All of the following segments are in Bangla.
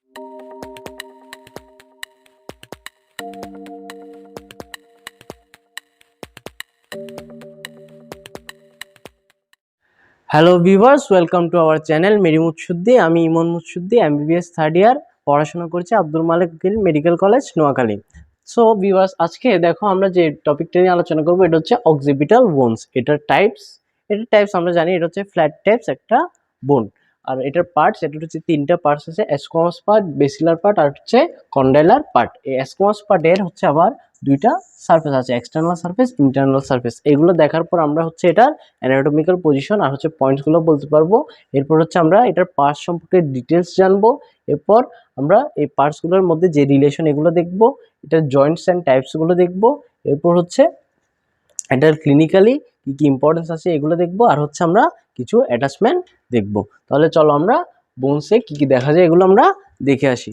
Hello viewers, welcome to our channel Meri Mutsuddi. আমি Emon Mutsuddi, MBBS third year পড়াশোনা করছি Abdul Malik Gil medical college, Noakhali. So viewers, আজকে দেখো আমরা যে টপিকটা নিয়ে আলোচনা করবো এটা হচ্ছে অক্সিপিটাল বোনস। এটার টাইপস আমরা জানি, এটা হচ্ছে ফ্ল্যাট টাইপস একটা বোন। আর এটার পার্টস, এটা হচ্ছে তিনটা পার্টস আছে, এসকোমাস পার্ট, বেসিলার পার্ট আর হচ্ছে কন্ডাইলার পার্ট। এই এসকোমাস পার্টের হচ্ছে আবার দুইটা সারফেস আছে, এক্সটার্নাল সারফেস, ইন্টারনাল সারফেস। এগুলো দেখার পর আমরা হচ্ছে এটার অ্যানাটমিক্যাল পজিশন আর হচ্ছে পয়েন্টসগুলো বলতে পারবো। এরপর হচ্ছে আমরা এটার পার্টস সম্পর্কে ডিটেলস জানবো। এরপর আমরা এই পার্টসগুলোর মধ্যে যে রিলেশন এগুলো দেখবো, এটার জয়েন্টস অ্যান্ড টাইপসগুলো দেখবো। এরপর হচ্ছে এটার ক্লিনিক্যালি কি কি ইম্পর্টেন্স আছে এগুলো দেখবো, আর হচ্ছে আমরা কিছু অ্যাটাচমেন্ট দেখবো। তাহলে চলো আমরা বোনসে কি কি দেখা যায় এগুলো আমরা দেখে আসি।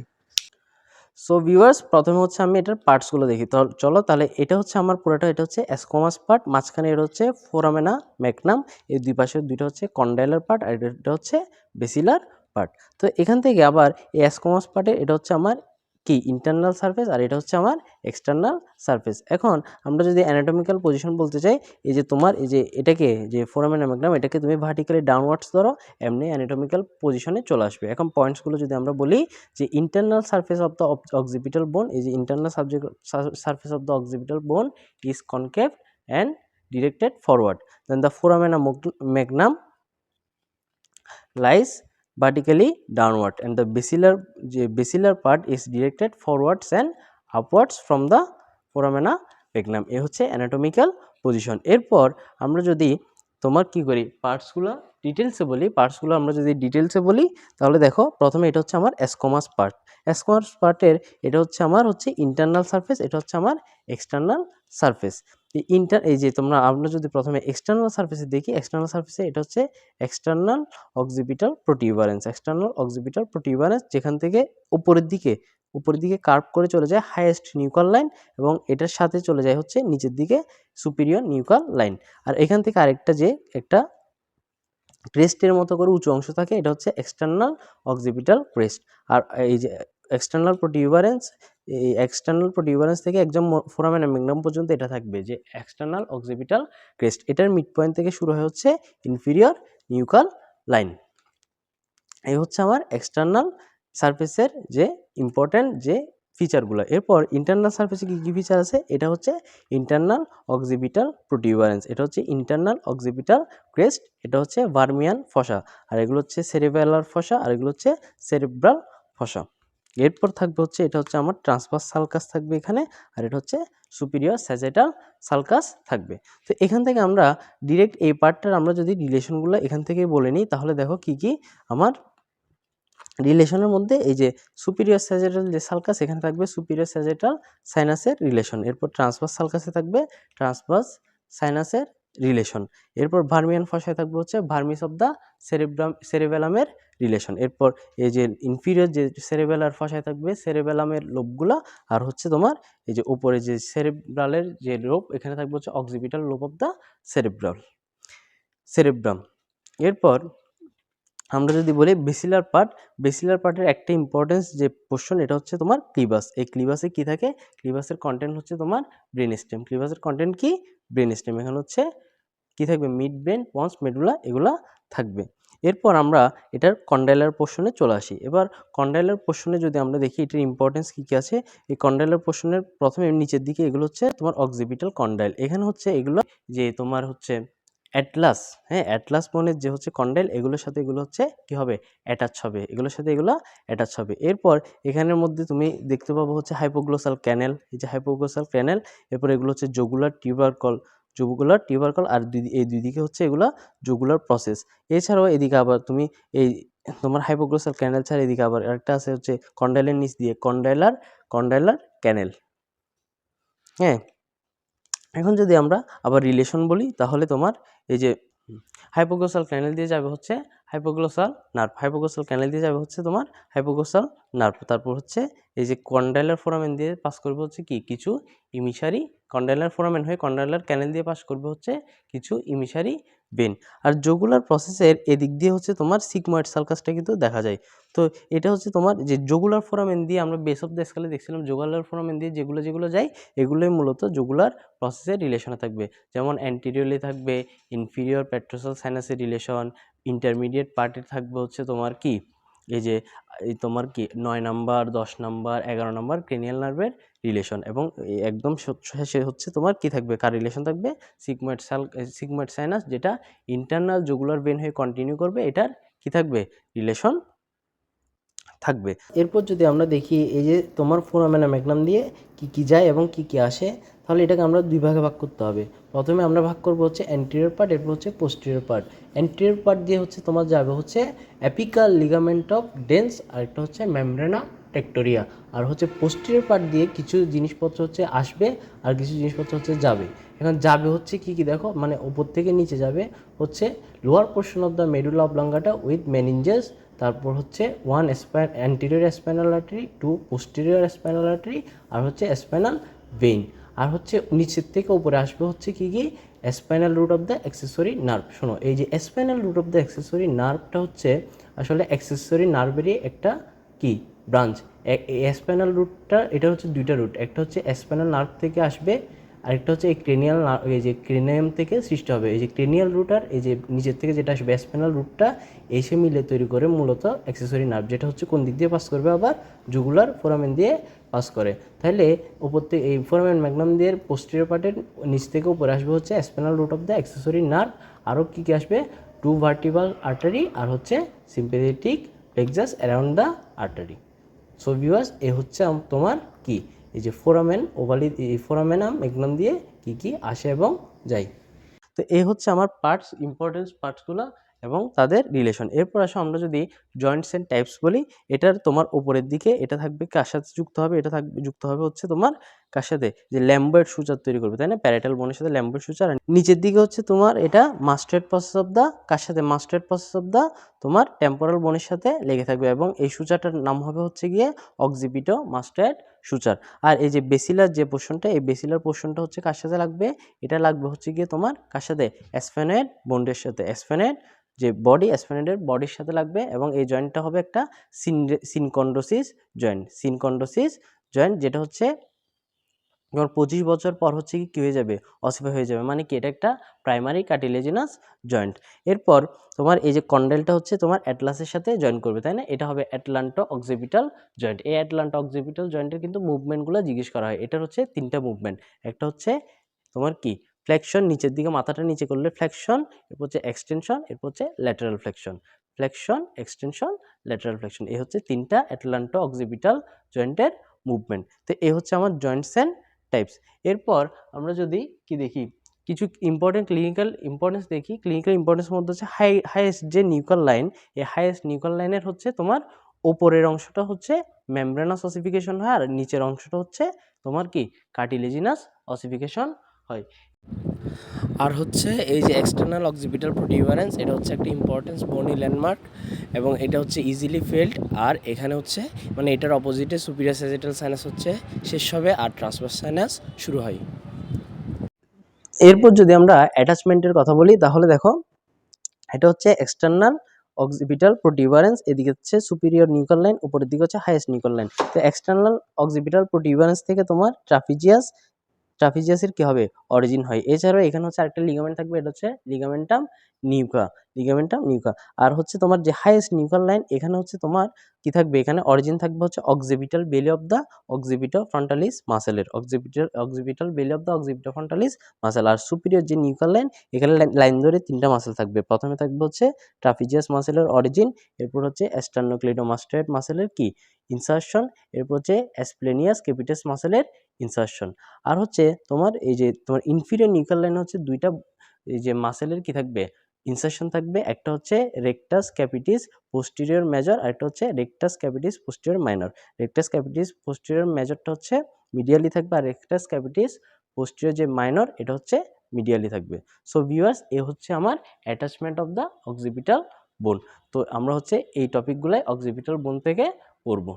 সো ভিউয়ার্স, প্রথমে হচ্ছে আমি এটার পার্টসগুলো দেখি। তো চলো, তাহলে এটা হচ্ছে আমার পুরোটা, এটা হচ্ছে এসকোমাস পার্ট, মাঝখানে এটা হচ্ছে ফোরামেনা ম্যাগনাম, এই দুই পাশে দুইটা হচ্ছে কন্ডাইলার পার্ট, আর এটা হচ্ছে বেসিলার পার্ট। তো এখান থেকে আবার এই এসকোমাস পার্টে এটা হচ্ছে আমার কি ইন্টারনাল সারফেস, আর এটা হচ্ছে আমার এক্সটার্নাল সারফেস। এখন আমরা যদি অ্যানাটমিক্যাল পজিশন বলতে চাই, এই যে তোমার এই যে এটাকে যে ফোরামেনা ম্যাগনাম, এটাকে তুমি ভার্টিক্যালি ডাউনওয়ার্ডস ধরো, এমনি অ্যানাটমিক্যাল পজিশনে চলে আসবে। এখন পয়েন্টসগুলো যদি আমরা বলি, যে internal surface of the occipital bone, এই যে internal surface of the occipital bone is concave and directed forward, then the foramen magnum lies vertically downward and the basilar part is directed forwards and upwards from the foramina magnum. এ হচ্ছে অ্যানাটমিক্যাল পজিশন। এরপর আমরা যদি তোমার কি করি, পার্টসগুলো আমরা যদি ডিটেলসে বলি, তাহলে দেখো প্রথমে এটা হচ্ছে আমার এসকোমাস পার্টের এটা হচ্ছে আমার ইন্টারনাল সারফেস, এটা হচ্ছে আমার এক্সটার্নাল সারফেস। এই যে আমরা যদি প্রথমে এক্সটার্নাল সারফেসে দেখি, এক্সটার্নাল সারফেসে এটা হচ্ছে এক্সটার্নাল অক্সিপিটাল প্রোটিউবারেন্স, যেখান থেকে উপরের দিকে কার্ভ করে চলে যায় হাইয়েস্ট নিউক্লিয়ার লাইন, এবং এটার সাথে চলে যায় হচ্ছে নিচের দিকে সুপিরিয়র নিউক্লিয়ার লাইন। আর এখান থেকে আরেকটা যে একটা ক্রেস্টের মতো করে উঁচু অংশ থাকে, এটা হচ্ছে এক্সটার্নাল অক্সিপিটাল ক্রেস্ট। আর এই যে এক্সটার্নাল প্রোটিউবারেন্স থেকে একদম ফোরামেনা ম্যাগনাম পর্যন্ত এটা থাকবে যে এক্সটার্নাল অক্সিপিটাল ক্রেস্ট। এটার মিড পয়েন্ট থেকে শুরু হয়ে হচ্ছে ইনফিরিয়র নিউক্লিয়ার লাইন। এই হচ্ছে আমার এক্সটার্নাল সারফেসের যে ইম্পর্টেন্ট যে ফিচারগুলো। এরপর ইন্টারনাল সারফেসে কী কী ফিচার আছে, এটা হচ্ছে ইন্টারনাল অক্সিপিটাল প্রোটিউবারেন্স, এটা হচ্ছে ইন্টারনাল অক্সিপিটাল ক্রেস্ট, এটা হচ্ছে ভার্মিয়ান ফসা, আর এগুলো হচ্ছে সেরিবেলার ফসা, আর এগুলো হচ্ছে সেরিব্রাল ফসা। এরপর থাকবে হচ্ছে এটা হচ্ছে আমার ট্রান্সভার্স সালকাস থাকবে এখানে, আর এটা হচ্ছে সুপিরিয়র স্যাজিটাল সালকাস থাকবে। তো এখান থেকে আমরা ডিরেক্ট এই পার্টটার আমরা যদি রিলেশনগুলো এখান থেকে বলে নিই, তাহলে দেখো কি কি আমার রিলেশনের মধ্যে এই যে সুপিরিয়র স্যাজিটাল যে সালকাস, এখানে থাকবে সুপিরিয়র স্যাজিটাল সাইনাসের রিলেশন। এরপর ট্রান্সভার্স সালকাসে থাকবে ট্রান্সভার্স সাইনাসের রিলেশন। এরপর ভার্মিয়ান ফসায় থাকবে হচ্ছে ভার্মিস অফ দ্য সেরিবেলামের রিলেশন। এরপর এই যে ইনফিরিয়র যে সেরিবেলার ফসায় থাকবে সেরিবেলামের লোবগুলা, আর হচ্ছে তোমার এই যে উপরে যে সেরিব্রালের যে লোব, এখানে থাকবে হচ্ছে occipital lobe of the cerebrum. এরপর আমরা যদি বলি বেসিলার পার্টের একটা ইম্পর্টেন্স যে পোর্শন, এটা হচ্ছে তোমার ক্লিভাস। এই ক্লিভাসে কি থাকে, ক্লিভাসের কন্টেন্ট হচ্ছে তোমার ব্রেন স্টেম। ক্লিভাসের কন্টেন্ট কি, ব্রেন স্টেম। এখানে হচ্ছে কি থাকবে, মিড ব্রেন, পন্স, মেডুলা, এগুলা থাকবে। এরপর আমরা এটার কন্ডাইলার পোর্শনে চলে আসি। এবার কন্ডাইলার পোর্শনে যদি আমরা দেখি এটার ইম্পর্টেন্স কী কী আছে, এই কন্ডাইলার পোর্শনের প্রথমে নিচের দিকে এগুলো হচ্ছে তোমার অক্সিপিটাল কন্ডাইল। এখানে হচ্ছে এগুলো যে তোমার হচ্ছে অ্যাটলাস, অ্যাটলাস বোনের যে হচ্ছে কন্ডাইল, এগুলোর সাথে এগুলো হচ্ছে কি হবে, অ্যাটাচ হবে, এগুলোর সাথে এগুলো অ্যাটাচ হবে। এরপর এখানের মধ্যে তুমি দেখতে পাবো হচ্ছে হাইপোগ্লোসাল ক্যানেল, এই যে হাইপোগ্লোসাল ক্যানেল। এরপর এগুলো হচ্ছে জগুলার টিউবারকল, আর এই দুই দিকে হচ্ছে এগুলা জগুলার প্রসেস। এছাড়াও এদিকে আবার তুমি এই তোমার হাইপোগ্লোসাল ক্যানেল ছাড়া এদিকে আবার আরেকটা আছে হচ্ছে কন্ডাইলের নিচ দিয়ে কন্ডাইলার ক্যানেল। এখন যদি আমরা আবার রিলেশন বলি, তাহলে তোমার এই যে হাইপোগ্লোসাল ক্যানেল দিয়ে যাবে হচ্ছে হাইপোগ্লোসাল নার্ভ, হাইপোগ্লোসাল ক্যানেল দিয়ে যাবে হচ্ছে তোমার হাইপোগ্লোসাল নার্ভ। তারপর হচ্ছে এই যে কন্ডাইলার ফোরামেন দিয়ে পাস করবে হচ্ছে কি কিছু ইমিসারি, কন্ডাইলার ফোরামেন হয়ে কন্ডাইলার ক্যানেল দিয়ে পাস করবে হচ্ছে কিছু ইমিসারি ভেন। আর জগুলার প্রসেসের এদিক দিয়ে হচ্ছে তোমার সিগময়েড সালকাসটা কিন্তু দেখা যায়। তো এটা হচ্ছে তোমার যে জগুলার ফোরামেন দিয়ে আমরা বেস অফ দ্য স্কেলে দেখছিলাম, জগুলার ফোরামেন দিয়ে যেগুলো যায় এগুলোই মূলত জগুলার প্রসেসের রিলেশনে থাকবে। যেমন অ্যান্টিরিয়রলি থাকবে ইনফিরিয়র পেট্রোসাল সাইনাসের রিলেশন, ইন্টারমিডিয়েট পার্টে থাকবে হচ্ছে তোমার কি এই যে এই তোমার কি 9 নাম্বার 10 নাম্বার 11 নাম্বার ক্রেনিয়াল নার্ভের রিলেশন, এবং একদম শেষে হচ্ছে তোমার কি থাকবে, কার রিলেশন থাকবে, সিগময়েড সাইনাস, যেটা ইন্টারনাল জুগুলার ভেন হয়ে কন্টিনিউ করবে, এটার কি থাকবে, রিলেশন থাকবে। এরপর যদি আমরা দেখি এই যে তোমার ফোরামেনা ম্যাগনাম দিয়ে কি যায় এবং কি আসে, তাহলে এটাকে আমরা দুই ভাগে ভাগ করতে হবে। প্রথমে আমরা ভাগ করব হচ্ছে অ্যান্টেরিয়র পার্ট, এরপর হচ্ছে পোস্টেরিয়র পার্ট। অ্যান্টেরিয়র পার্ট দিয়ে হচ্ছে তোমার যাবে হচ্ছে অ্যাপিকাল লিগামেন্ট অফ ডেন্স, আর একটা হচ্ছে মেমব্রেনা টেক্টোরিয়া। আর হচ্ছে পোস্টেরিয়র পার্ট দিয়ে কিছু জিনিসপত্র হচ্ছে আসবে আর কিছু জিনিসপত্র হচ্ছে যাবে। এখন যাবে হচ্ছে কি দেখো, মানে উপর থেকে নিচে যাবে হচ্ছে lower portion of the medulla oblongata with meninges, তারপর হচ্ছে one anterior spinal artery, two posterior spinal artery, আর হচ্ছে স্পাইনাল ভেইন। আর হচ্ছে নিচের থেকে উপরে আসবে হচ্ছে কি spinal root of the accessory nerve. শোনো, এই যে spinal root of the accessory নার্ভটা হচ্ছে আসলে অ্যাক্সেসরি নার্ভেরই একটা কি ব্রাঞ্চ। স্পাইনাল রুটটা এটা হচ্ছে দুইটা রুট, একটা হচ্ছে স্পাইনাল নার্ভ থেকে আসবে, আরেকটা হচ্ছে এই ক্রেনিয়াল, এই যে ক্রেনিয়াম থেকে সৃষ্টি হবে। এই যে ক্রেনিয়াল রুট আর এই যে নিচের থেকে যেটা আসবে স্পাইনাল রুটটা এসে মিলে তৈরি করে মূলত অ্যাক্সেসরি নার্ভ, যেটা হচ্ছে কোন দিক দিয়ে পাস করবে, আবার জুগুলার ফোরামেন দিয়ে পাস করে। তাহলে উপর থেকে এই ফোরামেন ম্যাগনাম দিয়ে পোস্টেরিয়র পার্টের নিচ থেকে উপরে আসবে হচ্ছে spinal root of the accessory nerve. আরও কী আসবে, টু ভার্টিব্রাল আর্টারি আর হচ্ছে sympathetic plexus around the artery. So viewers, এ হচ্ছে তোমার কি এই যে ফোরামেন ওভালি, এই ফোরামেনাম ম্যাগনাম দিয়ে কি আসে এবং যায়। তো এই হচ্ছে আমার পার্টস, ইম্পর্টেন্স পার্টসগুলো এবং তাদের রিলেশন। এরপর আসো আমরা যদি জয়েন্টস অ্যান্ড টাইপস বলি, এটার তোমার উপরের দিকে এটা থাকবে কার সাথে যুক্ত হবে, এটা থাকবে যুক্ত হবে হচ্ছে তোমার কার সাথে, যে ল্যাম্বার্ট সুচার তৈরি করবে, তাই না, প্যারাটাল বোনের সাথে ল্যাম্বার্ট সুচার। নিচের দিকে হচ্ছে তোমার এটা মাস্টার্ড প্রসেস অফ দা কার সাথে, মাস্টার্ড প্রসেস অফ দা তোমার টেম্পোরাল বোনের সাথে লেগে থাকবে, এবং এই সুচারটার নাম হবে হচ্ছে গিয়ে অক্সিপিটো মাস্টার্ড সুচার। আর এই যে বেসিলার যে পোর্শনটা, এই বেসিলার পোর্শনটা হচ্ছে কার সাথে লাগবে, এটা লাগবে হচ্ছে গিয়ে তোমার কার সাথে, স্ফেনয়েড বোন্ডের সাথে, স্ফেনয়েড যে বডি, স্ফেনয়েডের বডির সাথে লাগবে, এবং এই জয়েন্টটা হবে একটা সিনকন্ড্রোসিস জয়েন্ট, যেটা হচ্ছে তোমার 25 বছর পর হচ্ছে কি হয়ে যাবে, অসিফাই হয়ে যাবে, মানে কি এটা একটা প্রাইমারি কার্টিলেজিনাস জয়েন্ট। এরপর তোমার এই যে কন্ডাইলটা হচ্ছে তোমার অ্যাটলাসের সাথে জয়েন করবে, তাই না, এটা হবে অ্যাটলান্টো অক্সিপিটাল জয়েন্ট। এই অ্যাটলান্টো অক্সিপিটাল জয়েন্টের কিন্তু মুভমেন্টগুলো জিজ্ঞেস করা হয়। এটার হচ্ছে তিনটা মুভমেন্ট, একটা হচ্ছে তোমার কি ফ্লেকশন, নিচের দিকে মাথাটা নিচে করলে ফ্লেকশন, এরপর হচ্ছে এক্সটেনশন, এরপর হচ্ছে lateral flexion, flexion extension lateral flexion. এই হচ্ছে তিনটা অ্যাটলান্টো অক্সিপিটাল জয়েন্টের মুভমেন্ট। তো এই হচ্ছে আমার জয়েন্টস অ্যান্ড টাইপস। এরপর আমরা যদি কি দেখি, কিছু ইম্পর্টেন্ট ক্লিনিক্যাল ইম্পর্টেন্স দেখি। ক্লিনিক্যাল ইম্পর্টেন্সের মধ্যে হচ্ছে হাইয়েস্ট যে নিউক্লিয়ার লাইন, এই হাইয়েস্ট নিউক্লিয়ার লাইনের হচ্ছে তোমার ওপরের অংশটা হচ্ছে মেমব্রেনাস অসিফিকেশন হয়, আর নিচের অংশটা হচ্ছে তোমার কি কার্টিলেজিনাস অসিফিকেশন হয়। আর হচ্ছে এই যে এক্সটার্নাল অক্সিপিটাল প্রোটিউবারেন্স, এটা হচ্ছে একটা ইম্পর্টেন্স বনি ল্যান্ডমার্ক, এবং এটা হচ্ছে ইজিলি ফেল্ড। আর এখানে হচ্ছে মানে এটার অপোজিটে সুপিরিয়র স্যাজিটাল সাইনাস হচ্ছে শেষ হবে আর ট্রান্সভার্স সাইনাস শুরু হয়। এরপর যদি আমরা অ্যাটাচমেন্টের কথা বলি, তাহলে দেখো এটা হচ্ছে এক্সটার্নাল অক্সিপিটাল প্রোটিউবারেন্স, এদিকে হচ্ছে সুপিরিয়র নিউক্লিয়ার লাইন, উপরের দিকে হচ্ছে হাইয়েস্ট নিউক্লিয়ার লাইন। তো এক্সটার্নাল অক্সিপিটাল প্রোটিউবারেন্স থেকে তোমার ট্রাফিজিয়াসের কি হবে, অরিজিন হয়। এছাড়াও এখানে হচ্ছে আরেকটা লিগামেন্ট থাকবে, এটা হচ্ছে লিগামেন্টাম নিউকা। আর হচ্ছে তোমার যে হাইয়েস্ট নিউক্লিয়ার লাইন, এখানে হচ্ছে তোমার কি থাকবে, এখানে অরিজিন থাকবে হচ্ছে occipital belly of the occipito frontalis মাসেলের, occipital belly of the occipito frontalis muscle. আর সুপিরিয়র যে নিউক্লিয়ার লাইন, এখানে লাইন ধরে তিনটা মাসেল থাকবে। প্রথমে থাকবে হচ্ছে ট্রাফিজিয়াস মাসেলের অরিজিন, এরপর হচ্ছে স্টার্নোক্লিডোমাস্টয়েড মাসেলের কি ইনসার্শন, এরপর হচ্ছে অ্যাসপ্লেনিয়াস ক্যাপিটাস মাসেলের ইনসার্শন। আর হচ্ছে তোমার এই যে তোমার ইনফিরিয়র নিউক্লিয়ার লাইন হচ্ছে দুইটা এই যে মাসেলের কি থাকবে, ইনসার্শন থাকবে, একটা হচ্ছে রেকটাস ক্যাপিটিস পোস্টিরিয়র মেজর, আর একটা হচ্ছে rectus capitis posterior minor. Rectus capitis posterior মেজরটা হচ্ছে মিডিয়ালি থাকবে, আর রেকটাস ক্যাপিটিস পোস্টিরিয়র যে মাইনর, এটা হচ্ছে মিডিয়ালি থাকবে। সো ভিউয়ার্স, এ হচ্ছে আমার অ্যাটাচমেন্ট অফ দ্য অক্সিপিটাল বোন। তো আমরা হচ্ছে এই টপিকগুলাই অক্সিপিটাল বোন থেকে পড়বো।